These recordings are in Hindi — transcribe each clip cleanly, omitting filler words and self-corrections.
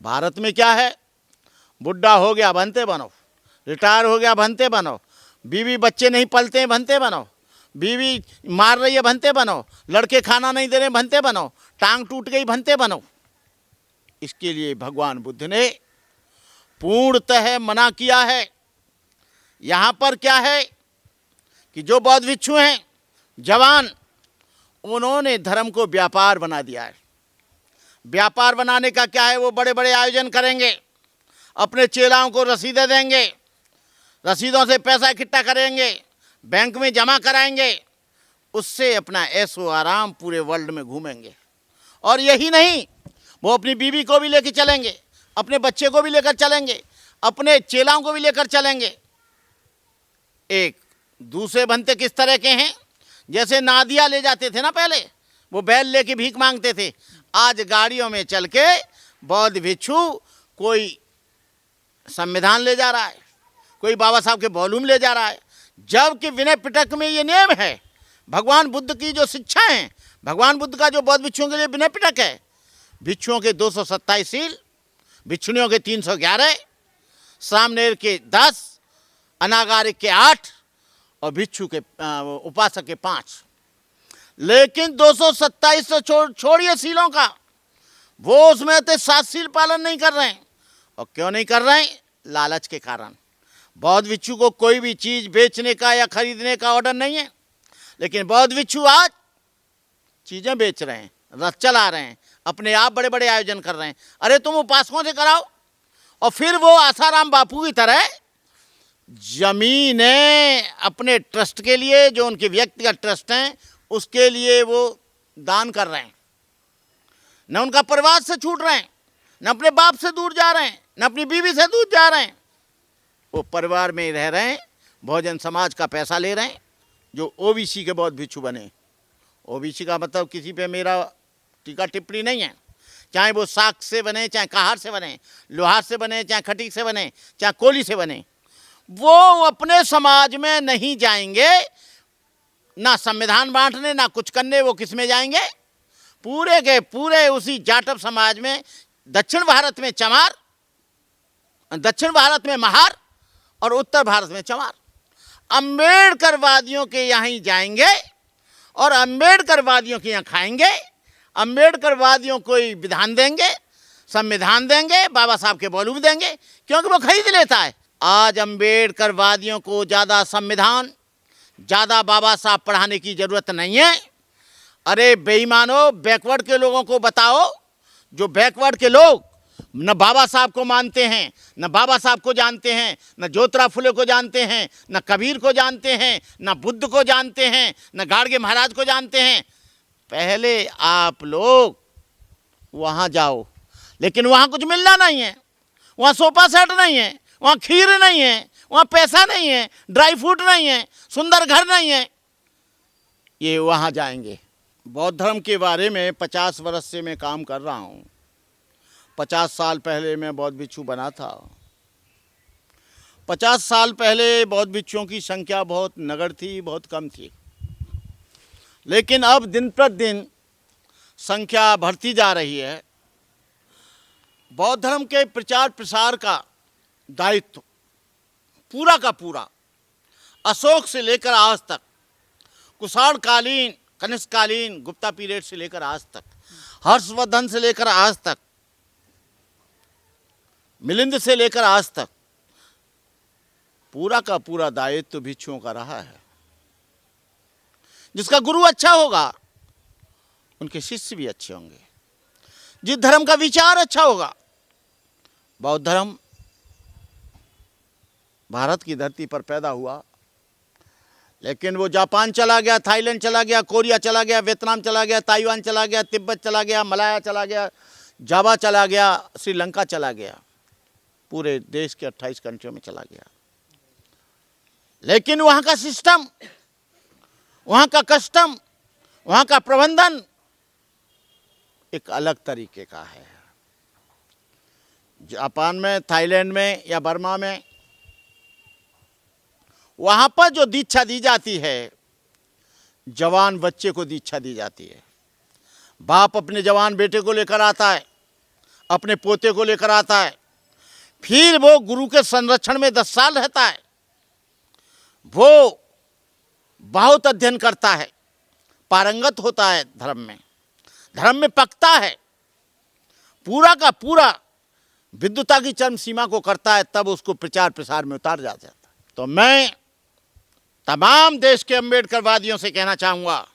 भारत में क्या है, बुढ़ा हो गया भंते बनो, रिटायर हो गया भंते बनो, बीवी बच्चे नहीं पलते हैं भंते बनो, बीवी मार रही है भंते बनो, लड़के खाना नहीं दे रहे भंते बनो, टांग टूट गई भंते बनो। इसके लिए भगवान बुद्ध ने पूर्णतः मना किया है। यहाँ पर क्या है कि जो बौद्ध भिक्षु हैं जवान, उन्होंने धर्म को व्यापार बना दिया है। व्यापार बनाने का क्या है, वो बड़े बड़े आयोजन करेंगे, अपने चेलाओं को रसीदें देंगे, रसीदों से पैसा इकट्ठा करेंगे, बैंक में जमा कराएंगे, उससे अपना ऐशो आराम पूरे वर्ल्ड में घूमेंगे। और यही नहीं, वो अपनी बीवी को भी लेकर चलेंगे, अपने बच्चे को भी लेकर चलेंगे, अपने चेलाओं को भी लेकर चलेंगे। एक दूसरे भंते किस तरह के हैं, जैसे नादिया ले जाते थे ना पहले, वो बैल लेके भीख मांगते थे, आज गाड़ियों में चल के बौद्ध भिक्षु कोई संविधान ले जा रहा है, कोई बाबा साहब के वॉल्यूम ले जा रहा है, जबकि विनय पिटक में ये नियम है। भगवान बुद्ध की जो शिक्षा है, भगवान बुद्ध का जो बौद्ध भिक्षुओं के लिए विनय पिटक है, भिक्षुओं के 227 सील, भिक्षुणियों के 311, सामनेर के 10, अनागारिक के 8 और भिक्षु के उपासक के 5। लेकिन 227 तो छोड़िए सीलों का, वो उसमें तो 7 सील पालन नहीं कर रहे हैं। और क्यों नहीं कर रहे हैं? लालच के कारण। बौद्ध भिक्षु को कोई भी चीज़ बेचने का या खरीदने का ऑर्डर नहीं है, लेकिन बौद्ध भिक्षु आज चीज़ें बेच रहे हैं, रथ चला रहे हैं, अपने आप बड़े बड़े आयोजन कर रहे हैं। अरे तुम उपासकों से कराओ, और फिर वो आसाराम बापू की तरह जमीनें अपने ट्रस्ट के लिए, जो उनके व्यक्तिगत ट्रस्ट हैं, उसके लिए वो दान कर रहे हैं। न उनका परिवार से छूट रहे हैं, न अपने बाप से दूर जा रहे हैं, न अपनी बीवी से दूर जा रहे हैं, वो परिवार में रह रहे हैं, बहुजन समाज का पैसा ले रहे हैं। जो ओबीसी के बौद्ध भिक्षु बने, ओबीसी का मतलब किसी पे मेरा टीका टिप्पणी नहीं है, चाहे वो साख से बने, चाहे कहार से बने, लोहार से बने, चाहे खटीक से बने, चाहे कोली से बने, वो अपने समाज में नहीं जाएंगे ना संविधान बांटने, ना कुछ करने। वो किस में जाएंगे? पूरे के पूरे उसी जाटव समाज में, दक्षिण भारत में चमार, दक्षिण भारत में महार और उत्तर भारत में चमार। अम्बेडकरवादियों के यहाँ ही जाएंगे और अम्बेडकरवादियों के यहाँ खाएंगे। अम्बेडकरवादियों को ही विधान देंगे, संविधान देंगे, बाबा साहब के वॉल्यूम देंगे, क्योंकि वो खरीद लेता है। आज अम्बेडकरवादियों को ज़्यादा संविधान, ज़्यादा बाबा साहब पढ़ाने की ज़रूरत नहीं है। अरे बेईमानो, बैकवर्ड के लोगों को बताओ, जो बैकवर्ड के लोग न बाबा साहब को मानते हैं, न बाबा साहब को जानते हैं, न ज्योतिराव फुले को जानते हैं, न कबीर को जानते हैं, न बुद्ध को जानते हैं, न गाड़गे महाराज को जानते हैं। पहले आप लोग वहाँ जाओ, लेकिन वहाँ कुछ मिलना नहीं है, वहाँ सोफा सेट नहीं है, वहाँ खीर नहीं है, वहाँ पैसा नहीं है, ड्राई फ्रूट नहीं है, सुंदर घर नहीं है। ये वहाँ जाएंगे। बौद्ध धर्म के बारे में 50 वर्ष से मैं काम कर रहा हूँ। 50 साल पहले मैं बौद्ध भिक्षु बना था। 50 साल पहले बौद्ध भिक्षुओं की संख्या बहुत नगण्य थी, बहुत कम थी, लेकिन अब दिन प्रतिदिन संख्या बढ़ती जा रही है। बौद्ध धर्म के प्रचार प्रसार का दायित्व पूरा का पूरा अशोक से लेकर आज तक, कुषाणकालीन, कनिष्ककालीन, गुप्ता पीरियड से लेकर आज तक, हर्षवर्धन से लेकर आज तक, मिलिंद से लेकर आज तक, पूरा का पूरा दायित्व भिक्षुओं का रहा है। जिसका गुरु अच्छा होगा, उनके शिष्य भी अच्छे होंगे। जिस धर्म का विचार अच्छा होगा, बौद्ध धर्म भारत की धरती पर पैदा हुआ, लेकिन वो जापान चला गया, थाईलैंड चला गया, कोरिया चला गया, वियतनाम चला गया, ताइवान चला गया, तिब्बत चला गया, मलाया चला गया, जावा चला गया, श्रीलंका चला गया, पूरे देश के 28 कंट्रियों में चला गया। लेकिन वहाँ का सिस्टम, वहाँ का कस्टम, वहाँ का प्रबंधन एक अलग तरीके का है। जापान में, थाईलैंड में या बर्मा में, वहाँ पर जो दीक्षा दी जाती है, जवान बच्चे को दीक्षा दी जाती है। बाप अपने जवान बेटे को लेकर आता है, अपने पोते को लेकर आता है, फिर वो गुरु के संरक्षण में 10 साल रहता है, वो बहुत अध्ययन करता है, पारंगत होता है धर्म में पकता है, पूरा का पूरा विद्वता की चरम सीमा को करता है, तब उसको प्रचार प्रसार में उतार जाता है। तो मैं तमाम देश के अम्बेडकरवादियों से कहना चाहूँगा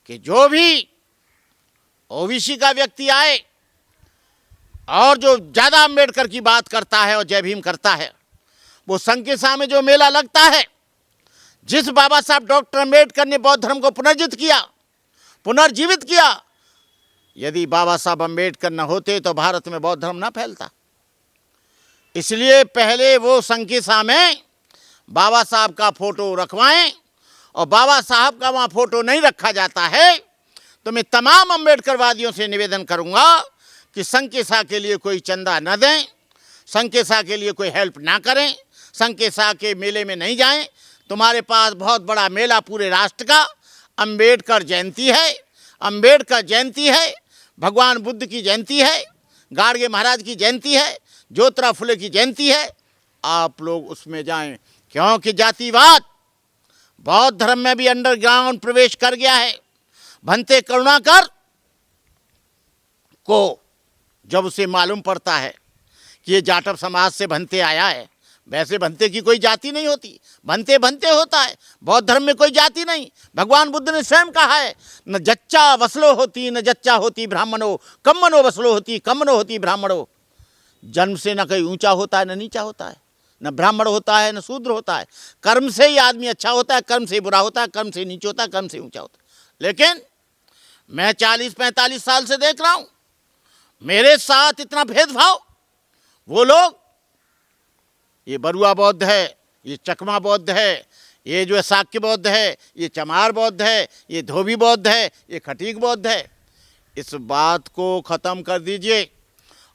कि जो भी ओबीसी का व्यक्ति आए और जो ज़्यादा अम्बेडकर की बात करता है और जय भीम करता है, वो संकिसा में जो मेला लगता है, जिस बाबा साहब डॉक्टर अम्बेडकर ने बौद्ध धर्म को पुनर्जीवित किया, यदि बाबा साहब अम्बेडकर न होते तो भारत में बौद्ध धर्म न फैलता। इसलिए पहले वो संकिसा में बाबा साहब का फोटो रखवाएं, और बाबा साहब का वहाँ फोटो नहीं रखा जाता है तो मैं तमाम अम्बेडकरवादियों से निवेदन करूँगा कि संकिसा के लिए कोई चंदा न दें, संकिसा के लिए कोई हेल्प ना करें, संकिसा के मेले में नहीं जाएं। तुम्हारे पास बहुत बड़ा मेला पूरे राष्ट्र का अम्बेडकर जयंती है, अम्बेडकर जयंती है, भगवान बुद्ध की जयंती है, गाडगे महाराज की जयंती है, ज्योतिराव फुले की जयंती है। आप लोग उसमें जाएं, क्योंकि जातिवाद बौद्ध धर्म में भी अंडरग्राउंड प्रवेश कर गया है। भंते करुणाकर को जब उसे मालूम पड़ता है कि ये जाटव समाज से भंते आया है, वैसे भंते की कोई जाति नहीं होती, भंते भंते होता है, बौद्ध धर्म में कोई जाति नहीं। भगवान बुद्ध ने स्वयं कहा है, न जच्चा वसलो होती न जच्चा होती ब्राह्मणो, कम्मनो वसलो होती कम्मनो होती ब्राह्मणो। जन्म से न कोई ऊंचा होता है न नीचा होता है, न ब्राह्मण होता है न शूद्र होता है। कर्म से ही आदमी अच्छा होता है, कर्म से बुरा होता है, कर्म से नीचा होता है, कर्म से ऊंचा होता है। लेकिन मैं 40-45 साल से देख रहा हूँ, मेरे साथ इतना भेदभाव। वो लोग, ये बरुआ बौद्ध है, ये चकमा बौद्ध है, ये जो है शाक्य बौद्ध है, ये चमार बौद्ध है, ये धोबी बौद्ध है, ये खटीक बौद्ध है। इस बात को ख़त्म कर दीजिए,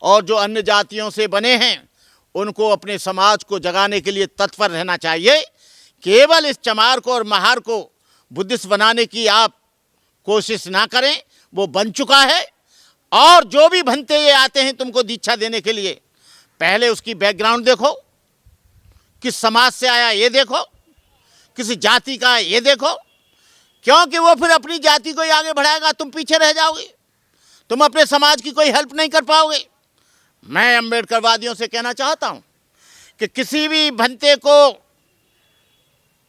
और जो अन्य जातियों से बने हैं उनको अपने समाज को जगाने के लिए तत्पर रहना चाहिए। केवल इस चमार को और महार को बुद्धिस्ट बनाने की आप कोशिश ना करें, वो बन चुका है। और जो भी भंते ये आते हैं तुमको दीक्षा देने के लिए, पहले उसकी बैकग्राउंड देखो, किस समाज से आया ये देखो, किसी जाति का है ये देखो, क्योंकि वो फिर अपनी जाति को ही आगे बढ़ाएगा, तुम पीछे रह जाओगे, तुम अपने समाज की कोई हेल्प नहीं कर पाओगे। मैं अम्बेडकरवादियों से कहना चाहता हूं कि किसी भी भंते को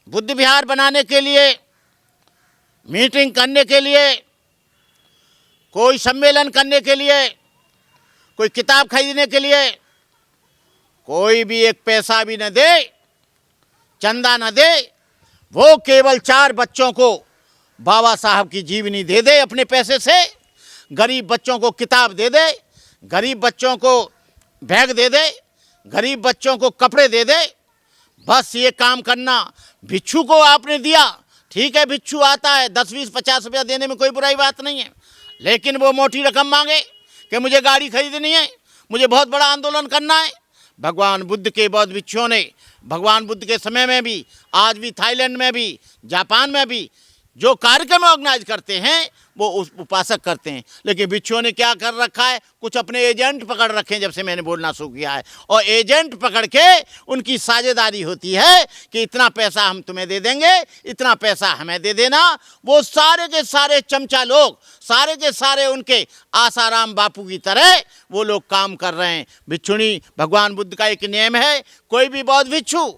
बुद्ध विहार बनाने के लिए, मीटिंग करने के लिए, कोई सम्मेलन करने के लिए, कोई किताब खरीदने के लिए कोई भी एक पैसा भी न दे, चंदा न दे, वो केवल 4 बच्चों को बाबा साहब की जीवनी दे दे अपने पैसे से, गरीब बच्चों को किताब दे दे, गरीब बच्चों को बैग दे दे, गरीब बच्चों को कपड़े दे दे, बस ये काम करना। भिक्षु को आपने दिया, ठीक है, भिक्षु आता है 10, 20, 50 रुपया देने में कोई बुराई बात नहीं है, लेकिन वो मोटी रकम मांगे कि मुझे गाड़ी खरीदनी है, मुझे बहुत बड़ा आंदोलन करना है। भगवान बुद्ध के बौद्ध भिक्षुओं ने भगवान बुद्ध के समय में भी, आज भी थाईलैंड में भी, जापान में भी जो कार्यक्रम ऑर्गेनाइज करते हैं वो उस उपासक करते हैं। लेकिन भिक्षुओं ने क्या कर रखा है, कुछ अपने एजेंट पकड़ रखे हैं, जब से मैंने बोलना शुरू किया है, और एजेंट पकड़ के उनकी साझेदारी होती है कि इतना पैसा हम तुम्हें दे देंगे, इतना पैसा हमें दे देना। वो सारे के सारे चमचा लोग, सारे के सारे उनके आसाराम बापू की तरह वो लोग काम कर रहे हैं। भिक्षुणी, भगवान बुद्ध का एक नियम है, कोई भी बौद्ध भिक्षु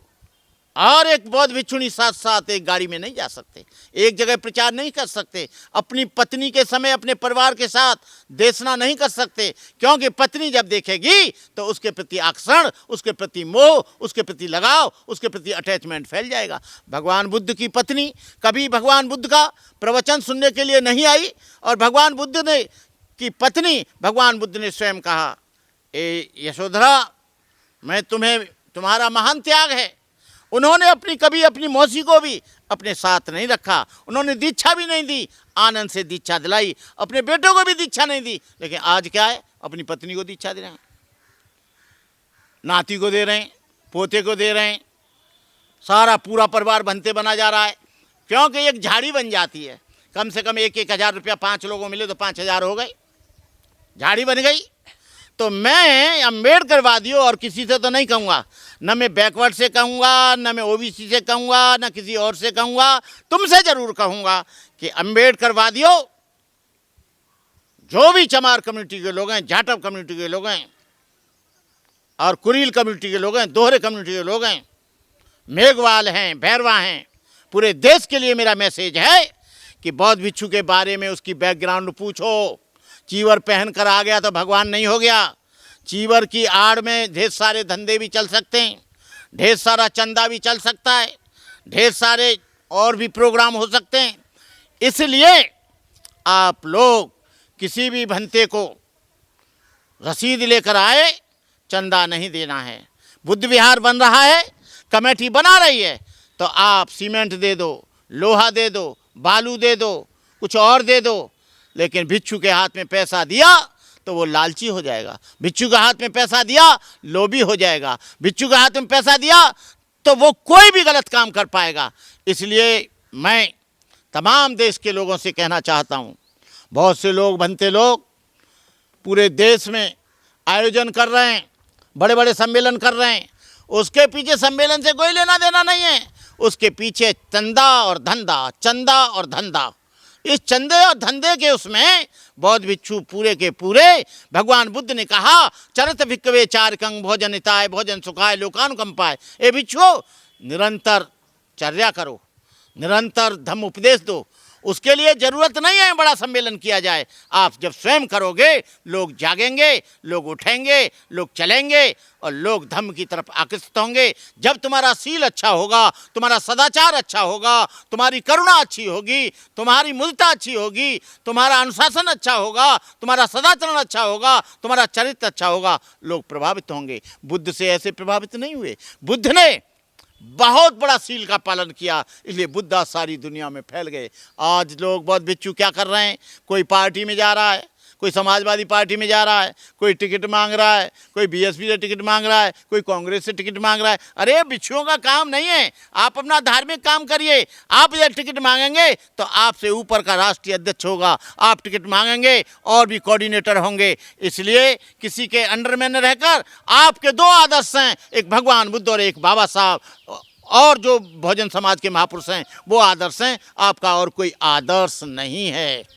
और एक बौद्ध भिक्षुणी साथ साथ एक गाड़ी में नहीं जा सकते, एक जगह प्रचार नहीं कर सकते, अपनी पत्नी के समय अपने परिवार के साथ देशना नहीं कर सकते, क्योंकि पत्नी जब देखेगी तो उसके प्रति आकर्षण, उसके प्रति मोह, उसके प्रति लगाव, उसके प्रति अटैचमेंट फैल जाएगा। भगवान बुद्ध की पत्नी कभी भगवान बुद्ध का प्रवचन सुनने के लिए नहीं आई, और भगवान बुद्ध ने की पत्नी, भगवान बुद्ध ने स्वयं कहा, ए यशोधरा, मैं तुम्हारा महान त्याग है। उन्होंने कभी अपनी मौसी को भी अपने साथ नहीं रखा, उन्होंने दीक्षा भी नहीं दी, आनंद से दीक्षा दिलाई, अपने बेटों को भी दीक्षा नहीं दी। लेकिन आज क्या है, अपनी पत्नी को दीक्षा दे रहे हैं, नाती को दे रहे हैं, पोते को दे रहे हैं, सारा पूरा परिवार बनते बना जा रहा है। क्योंकि एक झाड़ी बन जाती है, कम से कम 1-1 हज़ार रुपया 5 लोगों मिले तो 5,000 हो गए, झाड़ी बन गई। तो मैं अम्बेडकरवादियों और किसी से तो नहीं कहूँगा, न मैं बैकवर्ड से कहूँगा, न मैं ओबीसी से कहूँगा, न किसी और से कहूँगा, तुमसे ज़रूर कहूँगा कि अम्बेडकरवादियों, जो भी चमार कम्युनिटी के लोग हैं, जाटव कम्युनिटी के लोग हैं और कुरील कम्युनिटी के लोग हैं, दोहरे कम्युनिटी के लोग हैं, मेघवाल हैं, भैरवा हैं, पूरे देश के लिए मेरा मैसेज है कि बौद्ध भिक्षु के बारे में उसकी बैकग्राउंड पूछो। चीवर पहन कर आ गया तो भगवान नहीं हो गया। चीवर की आड़ में ढेर सारे धंधे भी चल सकते हैं, ढेर सारा चंदा भी चल सकता है, ढेर सारे और भी प्रोग्राम हो सकते हैं। इसलिए आप लोग किसी भी भंते को रसीद लेकर आए, चंदा नहीं देना है। बुद्ध विहार बन रहा है, कमेटी बना रही है, तो आप सीमेंट दे दो, लोहा दे दो, बालू दे दो, कुछ और दे दो, लेकिन भिक्षु के हाथ में पैसा दिया तो वो लालची हो जाएगा। भिक्षु के हाथ में पैसा दिया लोभी हो जाएगा। भिक्षु के हाथ में पैसा दिया तो वो कोई भी गलत काम कर पाएगा। इसलिए मैं तमाम देश के लोगों से कहना चाहता हूँ, बहुत से लोग भंते लोग पूरे देश में आयोजन कर रहे हैं, बड़े बड़े सम्मेलन कर रहे हैं, उसके पीछे सम्मेलन से कोई लेना देना नहीं है। उसके पीछे चंदा और धंधा, चंदा और धंधा। इस चंदे और धंधे के उसमें बौद्ध भिक्षु पूरे के पूरे, भगवान बुद्ध ने कहा चरत भिक्खवे चारकं भोजन हिताय भोजन सुखाय लोकानुकंपाय। ए भिक्षु, निरंतर चर्या करो, निरंतर धम्म उपदेश दो। उसके लिए ज़रूरत नहीं है बड़ा सम्मेलन किया जाए। आप जब स्वयं करोगे, लोग जागेंगे, लोग उठेंगे, लोग चलेंगे और लोग धम्म की तरफ आकर्षित होंगे। जब तुम्हारा शील अच्छा होगा, तुम्हारा सदाचार अच्छा होगा, तुम्हारी करुणा अच्छी होगी, तुम्हारी मुदिता अच्छी होगी, तुम्हारा अनुशासन अच्छा होगा, तुम्हारा सदाचरण अच्छा होगा, तुम्हारा चरित्र अच्छा होगा, लोग प्रभावित होंगे। बुद्ध से ऐसे प्रभावित नहीं हुए। बुद्ध ने बहुत बड़ा सील का पालन किया, इसलिए बुद्ध आज सारी दुनिया में फैल गए। आज लोग बौद्ध भिक्षु क्या कर रहे हैं? कोई पार्टी में जा रहा है, कोई समाजवादी पार्टी में जा रहा है, कोई टिकट मांग रहा है, कोई बीएसपी से टिकट मांग रहा है, कोई कांग्रेस से टिकट मांग रहा है। अरे भिक्षुओं का काम नहीं है, आप अपना धार्मिक काम करिए। आप इधर टिकट मांगेंगे तो आपसे ऊपर का राष्ट्रीय अध्यक्ष होगा, आप टिकट मांगेंगे और भी कोऑर्डिनेटर होंगे। इसलिए किसी के अंडर में न रहकर आपके दो आदर्श हैं, एक भगवान बुद्ध और एक बाबा साहब, और जो बहुजन समाज के महापुरुष हैं वो आदर्श हैं। आपका और कोई आदर्श नहीं है।